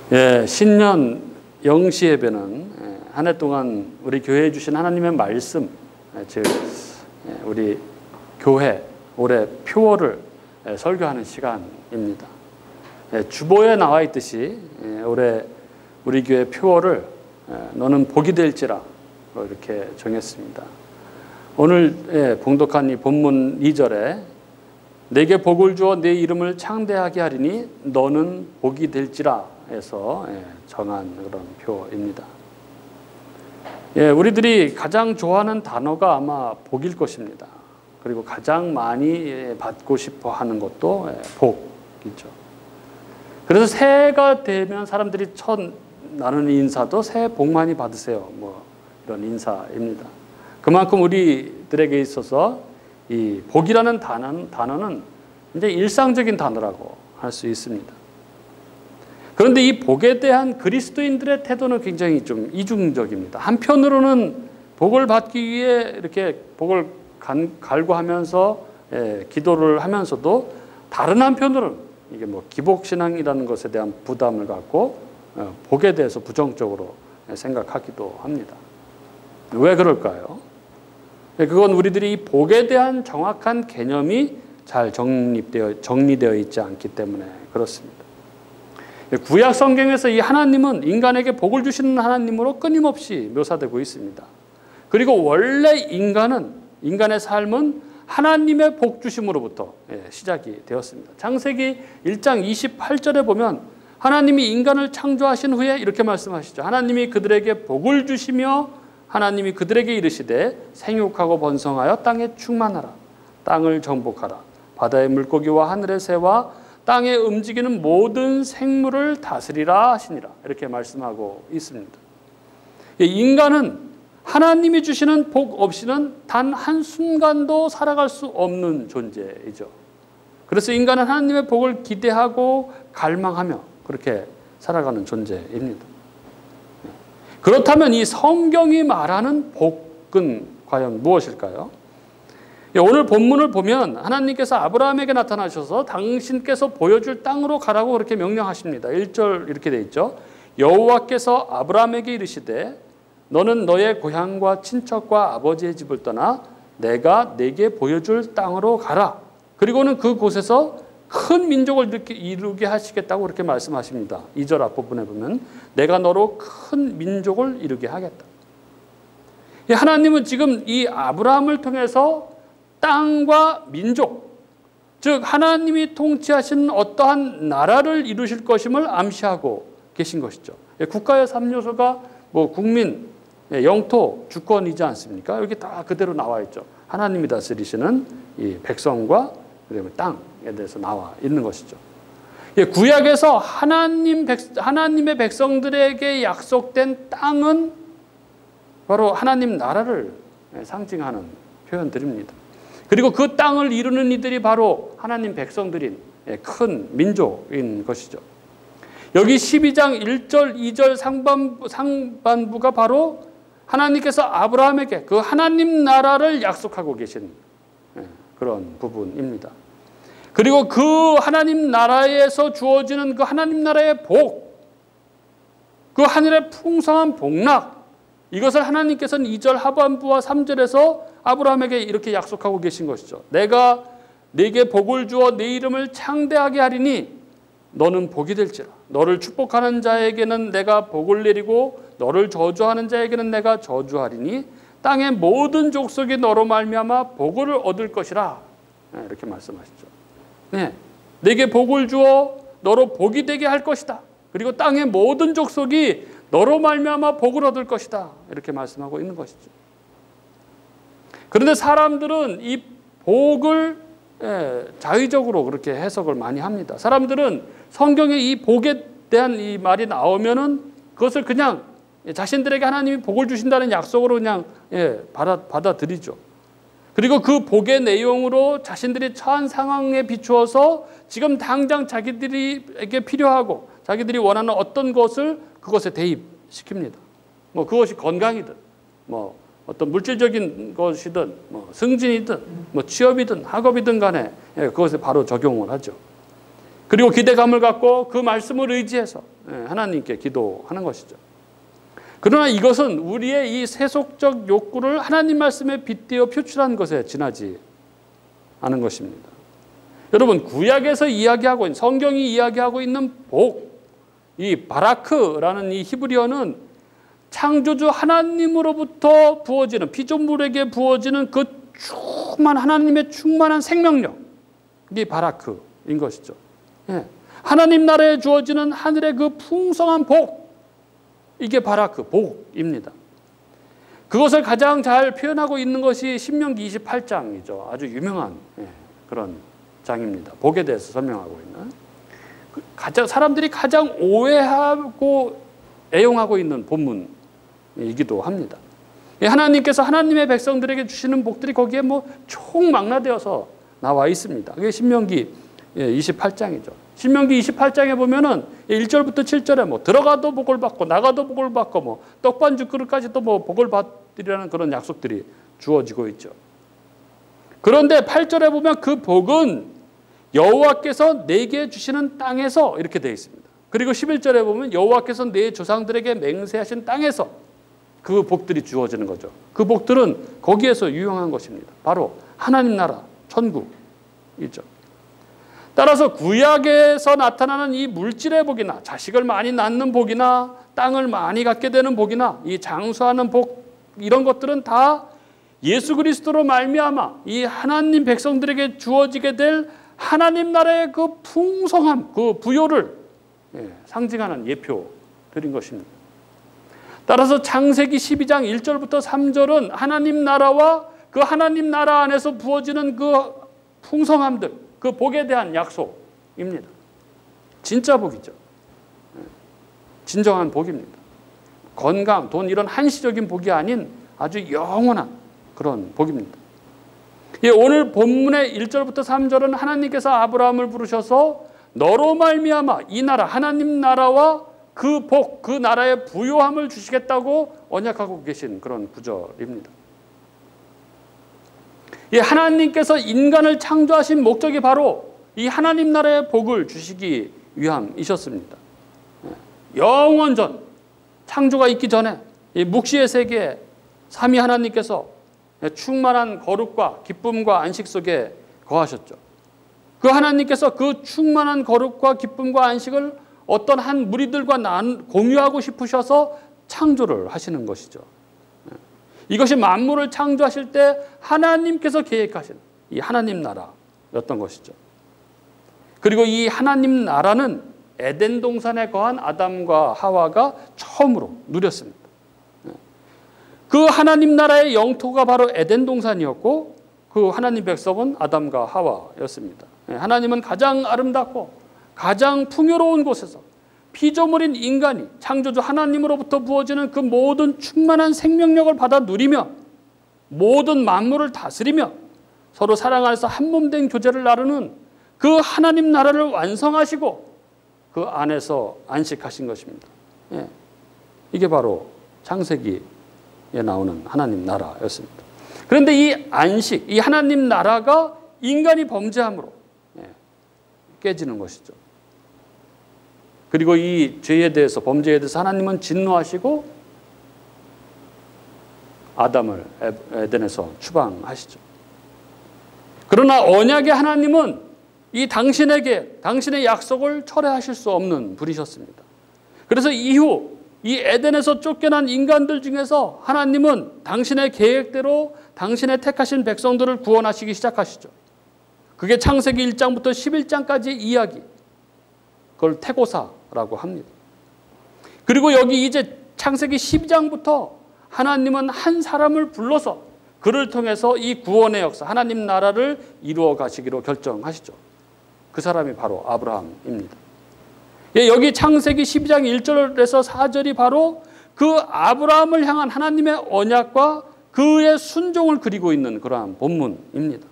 예, 신년 영시 예배는 한 해 동안 우리 교회에 주신 하나님의 말씀, 즉 우리 교회 올해 표어를 설교하는 시간입니다. 주보에 나와 있듯이 올해 우리 교회 표어를 너는 복이 될지라 이렇게 정했습니다. 오늘 봉독한 이 본문 2절에 내게 복을 주어 내 이름을 창대하게 하리니 너는 복이 될지라 해서 정한 그런 표입니다. 우리들이 가장 좋아하는 단어가 아마 복일 것입니다. 그리고 가장 많이 받고 싶어 하는 것도 복이죠. 그래서 새해가 되면 사람들이 첫 나누는 인사도 새해 복 많이 받으세요. 뭐 이런 인사입니다. 그만큼 우리들에게 있어서 이 복이라는 단어는 이제 일상적인 단어라고 할 수 있습니다. 그런데 이 복에 대한 그리스도인들의 태도는 굉장히 좀 이중적입니다. 한편으로는 복을 받기 위해 이렇게 복을 갈구하면서 기도를 하면서도 다른 한편으로는 이게 뭐 기복신앙이라는 것에 대한 부담을 갖고 복에 대해서 부정적으로 생각하기도 합니다. 왜 그럴까요? 그건 우리들이 이 복에 대한 정확한 개념이 잘 정리되어 있지 않기 때문에 그렇습니다. 구약 성경에서 이 하나님은 인간에게 복을 주시는 하나님으로 끊임없이 묘사되고 있습니다. 그리고 원래 인간의 삶은 하나님의 복 주심으로부터 시작이 되었습니다. 창세기 1장 28절에 보면 하나님이 인간을 창조하신 후에 이렇게 말씀하시죠. 하나님이 그들에게 복을 주시며 하나님이 그들에게 이르시되 생육하고 번성하여 땅에 충만하라. 땅을 정복하라. 바다의 물고기와 하늘의 새와 땅에 움직이는 모든 생물을 다스리라 하시니라. 이렇게 말씀하고 있습니다. 인간은 하나님이 주시는 복 없이는 단 한순간도 살아갈 수 없는 존재이죠. 그래서 인간은 하나님의 복을 기대하고 갈망하며 그렇게 살아가는 존재입니다. 그렇다면 이 성경이 말하는 복은 과연 무엇일까요? 오늘 본문을 보면 하나님께서 아브라함에게 나타나셔서 당신께서 보여줄 땅으로 가라고 그렇게 명령하십니다. 1절 이렇게 돼 있죠. 여호와께서 아브라함에게 이르시되 너는 너의 고향과 친척과 아버지의 집을 떠나 내가 내게 보여줄 땅으로 가라. 그리고는 그곳에서 큰 민족을 이루게 하시겠다고 그렇게 말씀하십니다. 2절 앞부분에 보면 내가 너로 큰 민족을 이루게 하겠다. 하나님은 지금 이 아브라함을 통해서 땅과 민족, 즉 하나님이 통치하시는 어떠한 나라를 이루실 것임을 암시하고 계신 것이죠. 국가의 3요소가 뭐 국민, 영토, 주권이지 않습니까? 여기 다 그대로 나와 있죠. 하나님이 다스리시는 이 백성과 그리고 땅에 대해서 나와 있는 것이죠. 구약에서 하나님의 백성들에게 약속된 땅은 바로 하나님 나라를 상징하는 표현들입니다. 그리고 그 땅을 이루는 이들이 바로 하나님 백성들인 큰 민족인 것이죠. 여기 12장 1절, 2절 상반부가 바로 하나님께서 아브라함에게 그 하나님 나라를 약속하고 계신 그런 부분입니다. 그리고 그 하나님 나라에서 주어지는 그 하나님 나라의 복, 그 하늘의 풍성한 복락, 이것을 하나님께서는 2절 하반부와 3절에서 아브라함에게 이렇게 약속하고 계신 것이죠. 내가 네게 복을 주어 네 이름을 창대하게 하리니 너는 복이 될지라. 너를 축복하는 자에게는 내가 복을 내리고 너를 저주하는 자에게는 내가 저주하리니 땅의 모든 족속이 너로 말미암아 복을 얻을 것이라. 이렇게 말씀하시죠. 네, 네게 복을 주어 너로 복이 되게 할 것이다. 그리고 땅의 모든 족속이 너로 말미암아 복을 얻을 것이다. 이렇게 말씀하고 있는 것이죠. 그런데 사람들은 이 복을 자의적으로 그렇게 해석을 많이 합니다. 사람들은 성경에 이 복에 대한 이 말이 나오면은 그것을 그냥 자신들에게 하나님이 복을 주신다는 약속으로 그냥 받아들이죠. 그리고 그 복의 내용으로 자신들이 처한 상황에 비추어서 지금 당장 자기들에게 필요하고 자기들이 원하는 어떤 것을 그것에 대입시킵니다. 뭐 그것이 건강이든 뭐 어떤 물질적인 것이든 뭐 승진이든 뭐 취업이든 학업이든 간에 그것에 바로 적용을 하죠. 그리고 기대감을 갖고 그 말씀을 의지해서 하나님께 기도하는 것이죠. 그러나 이것은 우리의 이 세속적 욕구를 하나님 말씀에 빗대어 표출한 것에 지나지 않은 것입니다. 여러분, 구약에서 이야기하고 있는, 성경이 이야기하고 있는 복, 이 바라크라는 이 히브리어는 창조주 하나님으로부터 부어지는, 피조물에게 부어지는 그 하나님의 충만한 생명력, 이게 바라크인 것이죠. 하나님 나라에 주어지는 하늘의 그 풍성한 복, 이게 바라크, 복입니다. 그것을 가장 잘 표현하고 있는 것이 신명기 28장이죠. 아주 유명한 그런 장입니다. 복에 대해서 설명하고 있는. 사람들이 가장 오해하고 애용하고 있는 본문이기도 합니다. 하나님께서 하나님의 백성들에게 주시는 복들이 거기에 총망라되어서 나와 있습니다. 그게 신명기 28장이죠. 신명기 28장에 보면은 1절부터 7절에 들어가도 복을 받고 나가도 복을 받고 떡반죽 그릇까지도 복을 받으리라는 그런 약속들이 주어지고 있죠. 그런데 8절에 보면 그 복은 여호와께서 내게 주시는 땅에서 이렇게 되어 있습니다. 그리고 11절에 보면 여호와께서 내 조상들에게 맹세하신 땅에서 그 복들이 주어지는 거죠. 그 복들은 거기에서 유용한 것입니다. 바로 하나님 나라, 천국이죠. 따라서 구약에서 나타나는 이 물질의 복이나 자식을 많이 낳는 복이나 땅을 많이 갖게 되는 복이나 이 장수하는 복, 이런 것들은 다 예수 그리스도로 말미암아 이 하나님 백성들에게 주어지게 될 하나님 나라의 그 풍성함, 그 부요를 상징하는 예표들인 것입니다. 따라서 창세기 12장 1절부터 3절은 하나님 나라와 그 하나님 나라 안에서 부어지는 그 풍성함들, 그 복에 대한 약속입니다. 진짜 복이죠. 진정한 복입니다. 건강, 돈 이런 한시적인 복이 아닌 아주 영원한 그런 복입니다. 오늘 본문의 1절부터 3절은 하나님께서 아브라함을 부르셔서 너로 말미암아 이 나라, 하나님 나라와 그 복, 그 나라의 부요함을 주시겠다고 언약하고 계신 그런 구절입니다. 하나님께서 인간을 창조하신 목적이 바로 이 하나님 나라의 복을 주시기 위함이셨습니다. 영원전, 창조가 있기 전에 이 묵시의 세계에 삼위 하나님께서 충만한 거룩과 기쁨과 안식 속에 거하셨죠. 그 하나님께서 그 충만한 거룩과 기쁨과 안식을 어떤 한 무리들과 공유하고 싶으셔서 창조를 하시는 것이죠. 이것이 만물을 창조하실 때 하나님께서 계획하신 이 하나님 나라였던 것이죠. 그리고 이 하나님 나라는 에덴 동산에 거한 아담과 하와가 처음으로 누렸습니다. 그 하나님 나라의 영토가 바로 에덴 동산이었고 그 하나님 백성은 아담과 하와였습니다. 하나님은 가장 아름답고 가장 풍요로운 곳에서 피조물인 인간이 창조주 하나님으로부터 부어지는 그 모든 충만한 생명력을 받아 누리며 모든 만물을 다스리며 서로 사랑 안에서 한 몸 된 교제를 나누는 그 하나님 나라를 완성하시고 그 안에서 안식하신 것입니다. 이게 바로 창세기에 나오는 하나님 나라였습니다. 그런데 이 안식, 이 하나님 나라가 인간이 범죄함으로 깨지는 것이죠. 그리고 이 죄에 대해서, 범죄에 대해서 하나님은 진노하시고 아담을 에덴에서 추방하시죠. 그러나 언약의 하나님은 이 당신에게 당신의 약속을 철회하실 수 없는 분이셨습니다. 그래서 이후 이 에덴에서 쫓겨난 인간들 중에서 하나님은 당신의 계획대로 당신의 택하신 백성들을 구원하시기 시작하시죠. 그게 창세기 1장부터 11장까지의 이야기, 그걸 태고사라고 합니다. 그리고 여기 이제 창세기 12장부터 하나님은 한 사람을 불러서 그를 통해서 이 구원의 역사, 하나님 나라를 이루어 가시기로 결정하시죠. 그 사람이 바로 아브라함입니다. 여기 창세기 12장 1절에서 4절이 바로 그 아브라함을 향한 하나님의 언약과 그의 순종을 그리고 있는 그러한 본문입니다.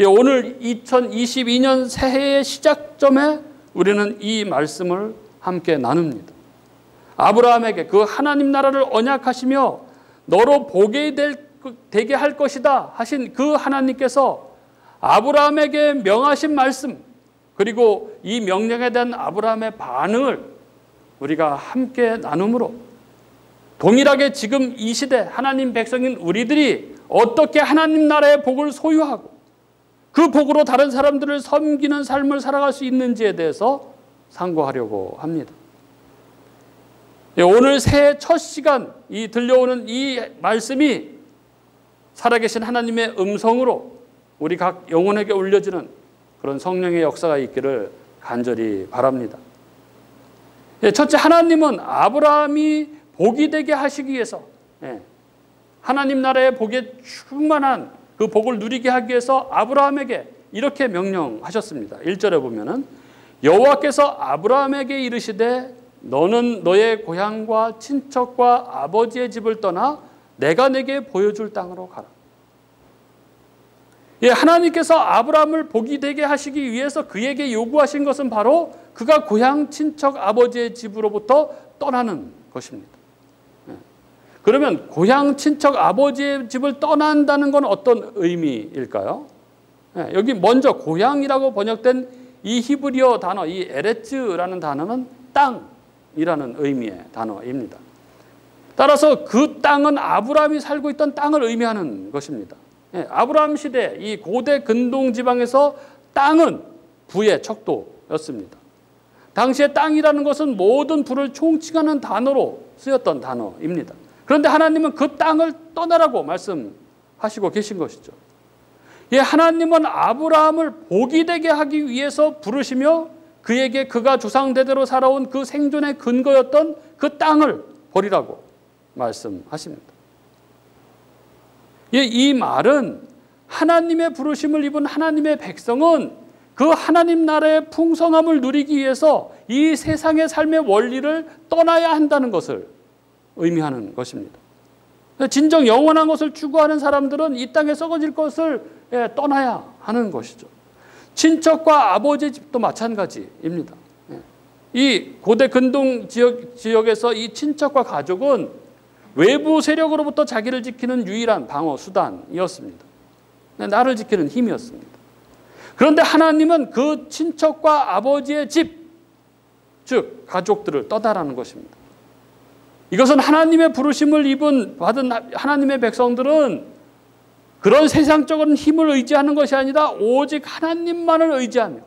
오늘 2022년 새해의 시작점에 우리는 이 말씀을 함께 나눕니다. 아브라함에게 그 하나님 나라를 언약하시며 너로 보게 되게 할 것이다 하신 그 하나님께서 아브라함에게 명하신 말씀, 그리고 이 명령에 대한 아브라함의 반응을 우리가 함께 나눔으로 동일하게 지금 이 시대 하나님 백성인 우리들이 어떻게 하나님 나라의 복을 소유하고 그 복으로 다른 사람들을 섬기는 삶을 살아갈 수 있는지에 대해서 상고하려고 합니다. 오늘 새해 첫 시간 이 들려오는 이 말씀이 살아계신 하나님의 음성으로 우리 각 영혼에게 울려지는 그런 성령의 역사가 있기를 간절히 바랍니다. 첫째, 하나님은 아브라함이 복이 되게 하시기 위해서 하나님 나라의 복에 충만한 그 복을 누리게 하기 위해서 아브라함에게 이렇게 명령하셨습니다. 1절에 보면은 여호와께서 아브라함에게 이르시되 너는 너의 고향과 친척과 아버지의 집을 떠나 내가 내게 보여줄 땅으로 가라. 하나님께서 아브라함을 복이 되게 하시기 위해서 그에게 요구하신 것은 바로 그가 고향 친척 아버지의 집으로부터 떠나는 것입니다. 그러면 고향 친척 아버지의 집을 떠난다는 건 어떤 의미일까요? 여기 먼저 고향이라고 번역된 이 히브리어 단어, 이 에레츠라는 단어는 땅이라는 의미의 단어입니다. 따라서 그 땅은 아브라함이 살고 있던 땅을 의미하는 것입니다. 아브라함 시대 이 고대 근동 지방에서 땅은 부의 척도였습니다. 당시에 땅이라는 것은 모든 부를 총칭하는 단어로 쓰였던 단어입니다. 그런데 하나님은 그 땅을 떠나라고 말씀하시고 계신 것이죠. 하나님은 아브라함을 복이 되게 하기 위해서 부르시며 그에게 그가 조상대대로 살아온 그 생존의 근거였던 그 땅을 버리라고 말씀하십니다. 이 말은 하나님의 부르심을 입은 하나님의 백성은 그 하나님 나라의 풍성함을 누리기 위해서 이 세상의 삶의 원리를 떠나야 한다는 것을 의미하는 것입니다. 진정 영원한 것을 추구하는 사람들은 이 땅에 썩어질 것을 떠나야 하는 것이죠. 친척과 아버지의 집도 마찬가지입니다. 이 고대 근동 지역에서 이 친척과 가족은 외부 세력으로부터 자기를 지키는 유일한 방어 수단이었습니다. 나를 지키는 힘이었습니다. 그런데 하나님은 그 친척과 아버지의 집, 즉 가족들을 떠나라는 것입니다. 이것은 하나님의 부르심을 받은 하나님의 백성들은 그런 세상적인 힘을 의지하는 것이 아니라 오직 하나님만을 의지하며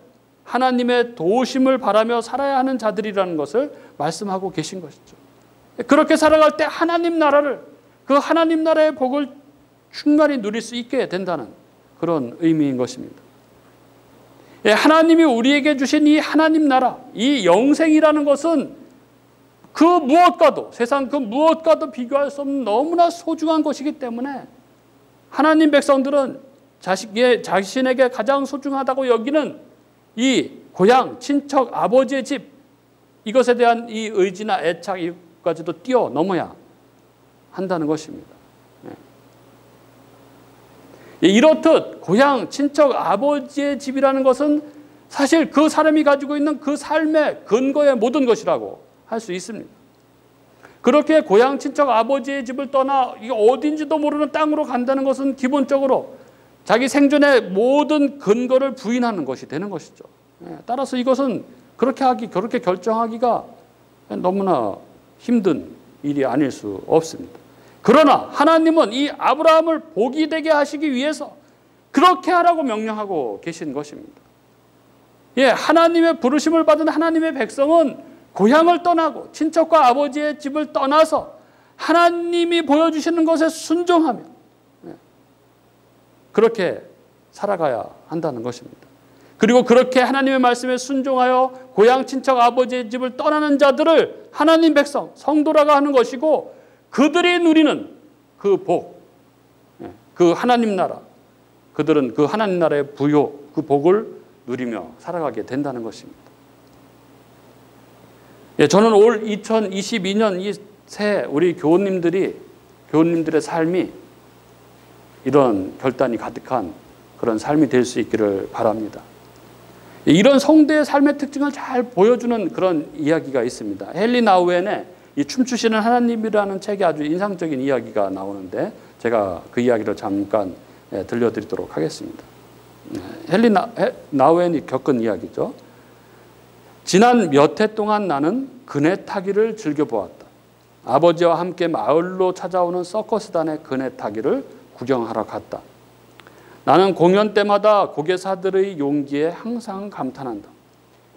하나님의 도우심을 바라며 살아야 하는 자들이라는 것을 말씀하고 계신 것이죠. 그렇게 살아갈 때 하나님 나라를, 그 하나님 나라의 복을 충만히 누릴 수 있게 된다는 그런 의미인 것입니다. 하나님이 우리에게 주신 이 하나님 나라, 이 영생이라는 것은 그 무엇과도, 세상 그 무엇과도 비교할 수 없는 너무나 소중한 것이기 때문에 하나님 백성들은 자신에게 가장 소중하다고 여기는 이 고향, 친척, 아버지의 집, 이것에 대한 이 의지나 애착 이까지도 뛰어넘어야 한다는 것입니다. 이렇듯 고향, 친척, 아버지의 집이라는 것은 사실 그 사람이 가지고 있는 그 삶의 근거의 모든 것이라고 할 수 있습니다. 그렇게 고향, 친척, 아버지의 집을 떠나 어딘지도 모르는 땅으로 간다는 것은 기본적으로 자기 생존의 모든 근거를 부인하는 것이 되는 것이죠. 따라서 이것은 그렇게 결정하기가 너무나 힘든 일이 아닐 수 없습니다. 그러나 하나님은 이 아브라함을 복이 되게 하시기 위해서 그렇게 하라고 명령하고 계신 것입니다. 하나님의 부르심을 받은 하나님의 백성은 고향을 떠나고 친척과 아버지의 집을 떠나서 하나님이 보여주시는 것에 순종하며 그렇게 살아가야 한다는 것입니다. 그리고 그렇게 하나님의 말씀에 순종하여 고향, 친척, 아버지의 집을 떠나는 자들을 하나님 백성, 성도라고 하는 것이고 그들이 누리는 그 복, 그 하나님 나라, 그들은 그 하나님 나라의 부요, 그 복을 누리며 살아가게 된다는 것입니다. 저는 올 2022년 이 새해 우리 교우님들의 삶이 이런 결단이 가득한 그런 삶이 될 수 있기를 바랍니다. 이런 성도의 삶의 특징을 잘 보여주는 그런 이야기가 있습니다. 헨리 나우엔의 이 춤추시는 하나님이라는 책에 아주 인상적인 이야기가 나오는데 제가 그 이야기를 잠깐 들려드리도록 하겠습니다. 헨리 나우엔이 겪은 이야기죠. 지난 몇 해 동안 나는 그네 타기를 즐겨보았다. 아버지와 함께 마을로 찾아오는 서커스단의 그네 타기를 구경하러 갔다. 나는 공연 때마다 고개사들의 용기에 항상 감탄한다.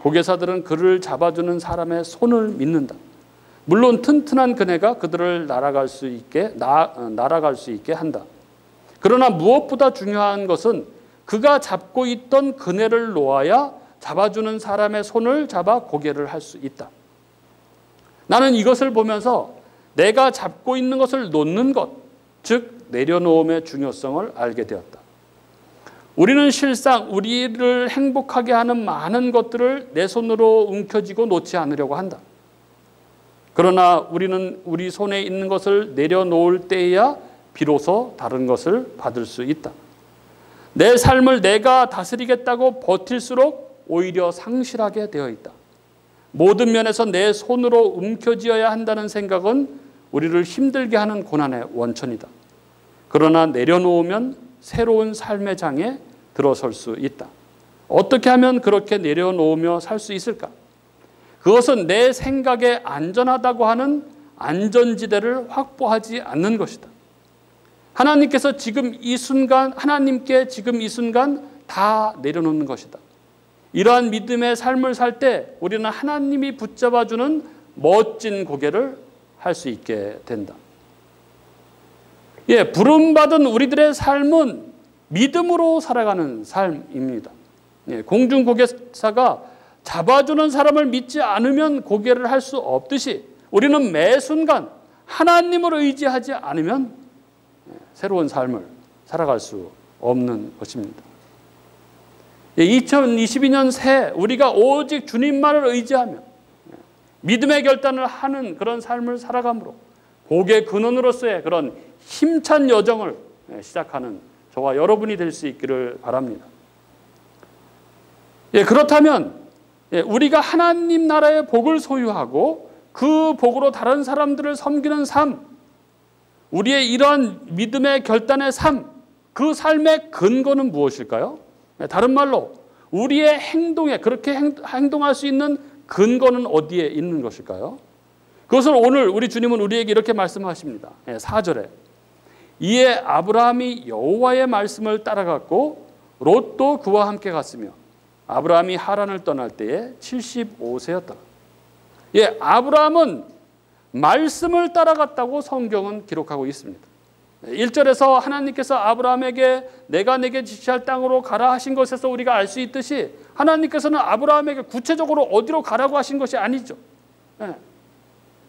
고개사들은 그를 잡아주는 사람의 손을 믿는다. 물론 튼튼한 그네가 그들을 날아갈 수 있게 한다. 그러나 무엇보다 중요한 것은 그가 잡고 있던 그네를 놓아야 잡아주는 사람의 손을 잡아 고개를 할 수 있다. 나는 이것을 보면서 내가 잡고 있는 것을 놓는 것, 즉 내려놓음의 중요성을 알게 되었다. 우리는 실상 우리를 행복하게 하는 많은 것들을 내 손으로 움켜쥐고 놓지 않으려고 한다. 그러나 우리는 우리 손에 있는 것을 내려놓을 때에야 비로소 다른 것을 받을 수 있다. 내 삶을 내가 다스리겠다고 버틸수록 오히려 상실하게 되어 있다. 모든 면에서 내 손으로 움켜쥐어야 한다는 생각은 우리를 힘들게 하는 고난의 원천이다. 그러나 내려놓으면 새로운 삶의 장에 들어설 수 있다. 어떻게 하면 그렇게 내려놓으며 살 수 있을까? 그것은 내 생각에 안전하다고 하는 안전지대를 확보하지 않는 것이다. 하나님께 지금 이 순간 다 내려놓는 것이다. 이러한 믿음의 삶을 살 때 우리는 하나님이 붙잡아주는 멋진 고개를 할 수 있게 된다. 부름받은 우리들의 삶은 믿음으로 살아가는 삶입니다. 공중고개사가 잡아주는 사람을 믿지 않으면 고개를 할 수 없듯이 우리는 매 순간 하나님을 의지하지 않으면 새로운 삶을 살아갈 수 없는 것입니다. 2022년 새 우리가 오직 주님만을 의지하며 믿음의 결단을 하는 그런 삶을 살아감으로 복의 근원으로서의 그런 힘찬 여정을 시작하는 저와 여러분이 될 수 있기를 바랍니다. 그렇다면 우리가 하나님 나라의 복을 소유하고 그 복으로 다른 사람들을 섬기는 삶, 우리의 이러한 믿음의 결단의 삶, 그 삶의 근거는 무엇일까요? 다른 말로 우리의 행동에 그렇게 행동할 수 있는 근거는 어디에 있는 것일까요? 그것을 오늘 우리 주님은 우리에게 이렇게 말씀하십니다. 4절에 이에 아브라함이 여호와의 말씀을 따라갔고 롯도 그와 함께 갔으며 아브라함이 하란을 떠날 때에 75세였더라. 아브라함은 말씀을 따라갔다고 성경은 기록하고 있습니다. 1절에서 하나님께서 아브라함에게 내가 내게 지시할 땅으로 가라 하신 것에서 우리가 알 수 있듯이 하나님께서는 아브라함에게 구체적으로 어디로 가라고 하신 것이 아니죠.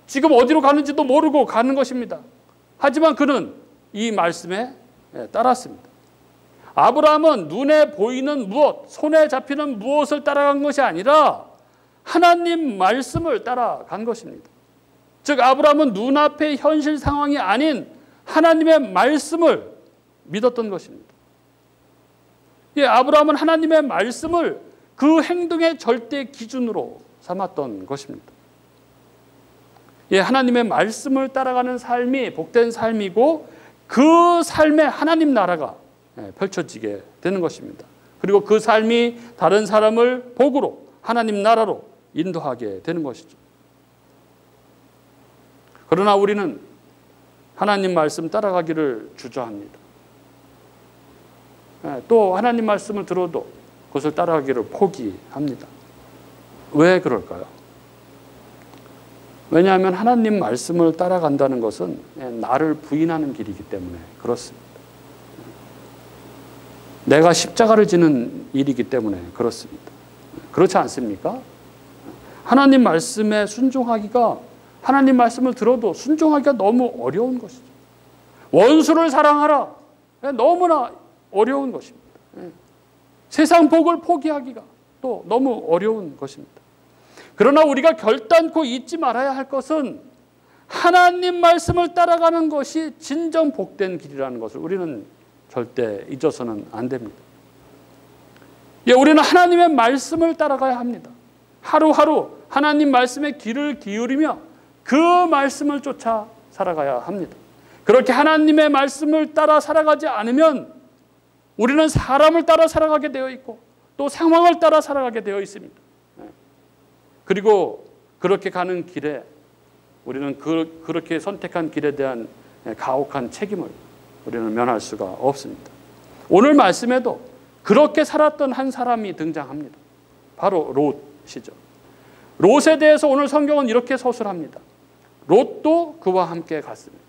지금 어디로 가는지도 모르고 가는 것입니다. 하지만 그는 이 말씀에 따랐습니다. 아브라함은 눈에 보이는 무엇, 손에 잡히는 무엇을 따라간 것이 아니라 하나님 말씀을 따라간 것입니다. 즉 아브라함은 눈앞의 현실 상황이 아닌 하나님의 말씀을 믿었던 것입니다. 아브라함은 하나님의 말씀을 그 행동의 절대 기준으로 삼았던 것입니다. 하나님의 말씀을 따라가는 삶이 복된 삶이고 그 삶에 하나님 나라가 펼쳐지게 되는 것입니다. 그리고 그 삶이 다른 사람을 복으로 하나님 나라로 인도하게 되는 것이죠. 그러나 우리는 하나님 말씀 따라가기를 주저합니다. 또 하나님 말씀을 들어도 그것을 따라가기를 포기합니다. 왜 그럴까요? 왜냐하면 하나님 말씀을 따라간다는 것은 나를 부인하는 길이기 때문에 그렇습니다. 내가 십자가를 지는 일이기 때문에 그렇습니다. 그렇지 않습니까? 하나님 말씀에 순종하기가 하나님 말씀을 들어도 순종하기가 너무 어려운 것이죠. 원수를 사랑하라. 너무나 어려운 것입니다. 세상 복을 포기하기가 또 너무 어려운 것입니다. 그러나 우리가 결단코 잊지 말아야 할 것은 하나님 말씀을 따라가는 것이 진정 복된 길이라는 것을 우리는 절대 잊어서는 안 됩니다. 우리는 하나님의 말씀을 따라가야 합니다. 하루하루 하나님 말씀에 귀를 기울이며 그 말씀을 쫓아 살아가야 합니다. 그렇게 하나님의 말씀을 따라 살아가지 않으면 우리는 사람을 따라 살아가게 되어 있고 또 상황을 따라 살아가게 되어 있습니다. 그리고 그렇게 가는 길에 우리는 그렇게 선택한 길에 대한 가혹한 책임을 우리는 면할 수가 없습니다. 오늘 말씀에도 그렇게 살았던 한 사람이 등장합니다. 바로 롯이죠. 롯에 대해서 오늘 성경은 이렇게 서술합니다. 롯도 그와 함께 갔습니다.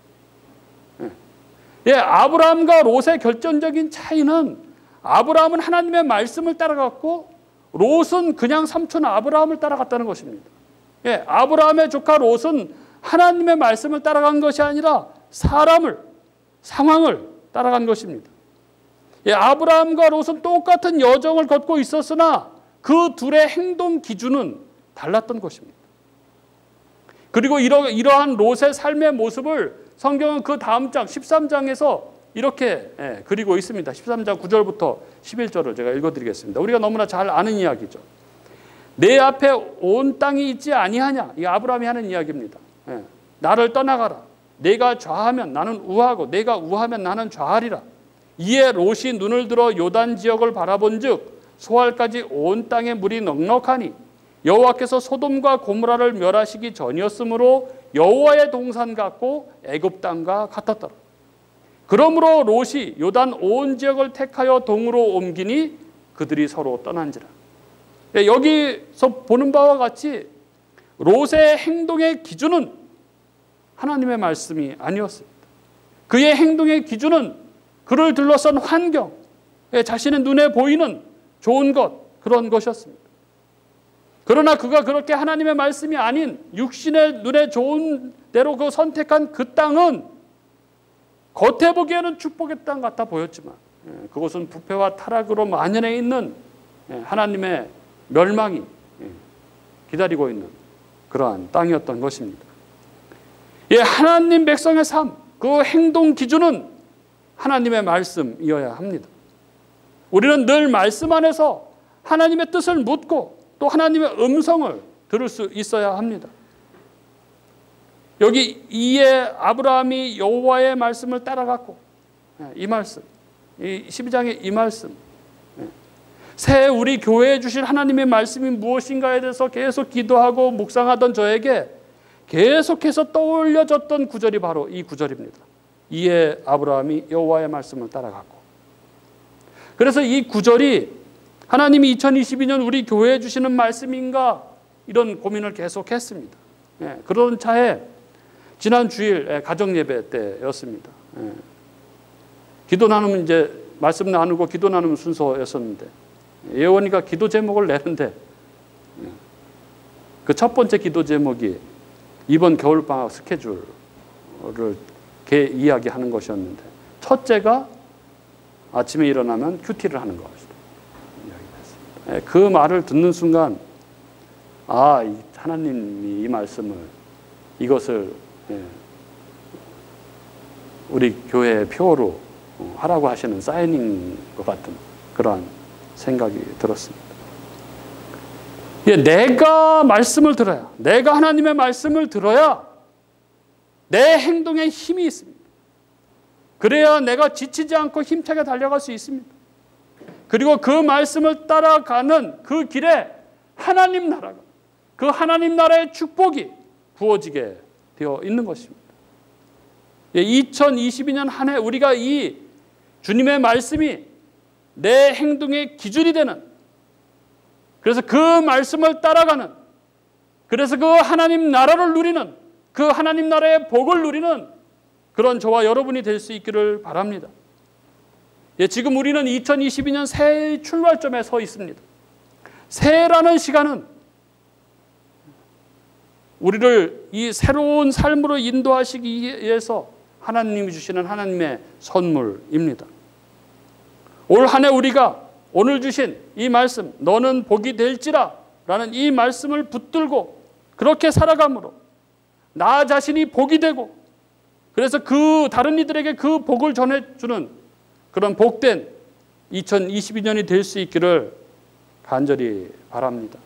아브라함과 롯의 결정적인 차이는 아브라함은 하나님의 말씀을 따라갔고 롯은 그냥 삼촌 아브라함을 따라갔다는 것입니다. 아브라함의 조카 롯은 하나님의 말씀을 따라간 것이 아니라 사람을, 상황을 따라간 것입니다. 아브라함과 롯은 똑같은 여정을 걷고 있었으나 그 둘의 행동 기준은 달랐던 것입니다. 그리고 이러한 롯의 삶의 모습을 성경은 그 다음 장 13장에서 이렇게 그리고 있습니다. 13장 9절부터 11절을 제가 읽어드리겠습니다. 우리가 너무나 잘 아는 이야기죠. 내 앞에 온 땅이 있지 아니하냐. 이 아브라함이 하는 이야기입니다. 나를 떠나가라. 내가 좌하면 나는 우하고 내가 우하면 나는 좌하리라. 이에 롯이 눈을 들어 요단 지역을 바라본즉 소알까지 온 땅에 물이 넉넉하니 여호와께서 소돔과 고모라를 멸하시기 전이었으므로 여호와의 동산 같고 애굽 땅과 같았더라. 그러므로 롯이 요단 온 지역을 택하여 동으로 옮기니 그들이 서로 떠난지라. 여기서 보는 바와 같이 롯의 행동의 기준은 하나님의 말씀이 아니었습니다. 그의 행동의 기준은 그를 둘러싼 환경, 자신의 눈에 보이는 좋은 것, 그런 것이었습니다. 그러나 그가 그렇게 하나님의 말씀이 아닌 육신의 눈에 좋은 대로 그 선택한 그 땅은 겉에 보기에는 축복의 땅 같아 보였지만 그것은 부패와 타락으로 만연해 있는 하나님의 멸망이 기다리고 있는 그러한 땅이었던 것입니다. 하나님 백성의 삶, 그 행동 기준은 하나님의 말씀이어야 합니다. 우리는 늘 말씀 안에서 하나님의 뜻을 묻고 또 하나님의 음성을 들을 수 있어야 합니다. 여기 이에 아브라함이 여호와의 말씀을 따라갔고 이 말씀, 이 12장의 이 말씀, 새해 우리 교회에 주실 하나님의 말씀이 무엇인가에 대해서 계속 기도하고 묵상하던 저에게 계속해서 떠올려졌던 구절이 바로 이 구절입니다. 이에 아브라함이 여호와의 말씀을 따라갔고, 그래서 이 구절이 하나님이 2022년 우리 교회에 주시는 말씀인가 이런 고민을 계속했습니다. 그런 차에 지난 주일 가정 예배 때였습니다. 기도 나누면 이제 말씀 나누고 기도 나누는 순서였었는데 예원이가 기도 제목을 내는데 그 첫 번째 기도 제목이 이번 겨울방학 스케줄을 이야기하는 것이었는데 첫째가 아침에 일어나면 큐티를 하는 것이다. 그 말을 듣는 순간 하나님이 이 말씀을 이것을 우리 교회의 표어로 하라고 하시는 사인인 것 같은 그러한 생각이 들었습니다. 내가 말씀을 들어야, 내가 하나님의 말씀을 들어야 내 행동에 힘이 있습니다. 그래야 내가 지치지 않고 힘차게 달려갈 수 있습니다. 그리고 그 말씀을 따라가는 그 길에 하나님 나라가, 그 하나님 나라의 축복이 부어지게 되어 있는 것입니다. 2022년 한 해 우리가 이 주님의 말씀이 내 행동의 기준이 되는, 그래서 그 말씀을 따라가는, 그래서 그 하나님 나라를 누리는, 그 하나님 나라의 복을 누리는 그런 저와 여러분이 될 수 있기를 바랍니다. 지금 우리는 2022년 새해의 출발점에 서 있습니다. 새해라는 시간은 우리를 이 새로운 삶으로 인도하시기 위해서 하나님이 주시는 하나님의 선물입니다. 올 한 해 우리가 오늘 주신 이 말씀, 너는 복이 될지라 라는 이 말씀을 붙들고 그렇게 살아감으로 나 자신이 복이 되고, 그래서 그 다른 이들에게 그 복을 전해주는 그런 복된 2022년이 될 수 있기를 간절히 바랍니다.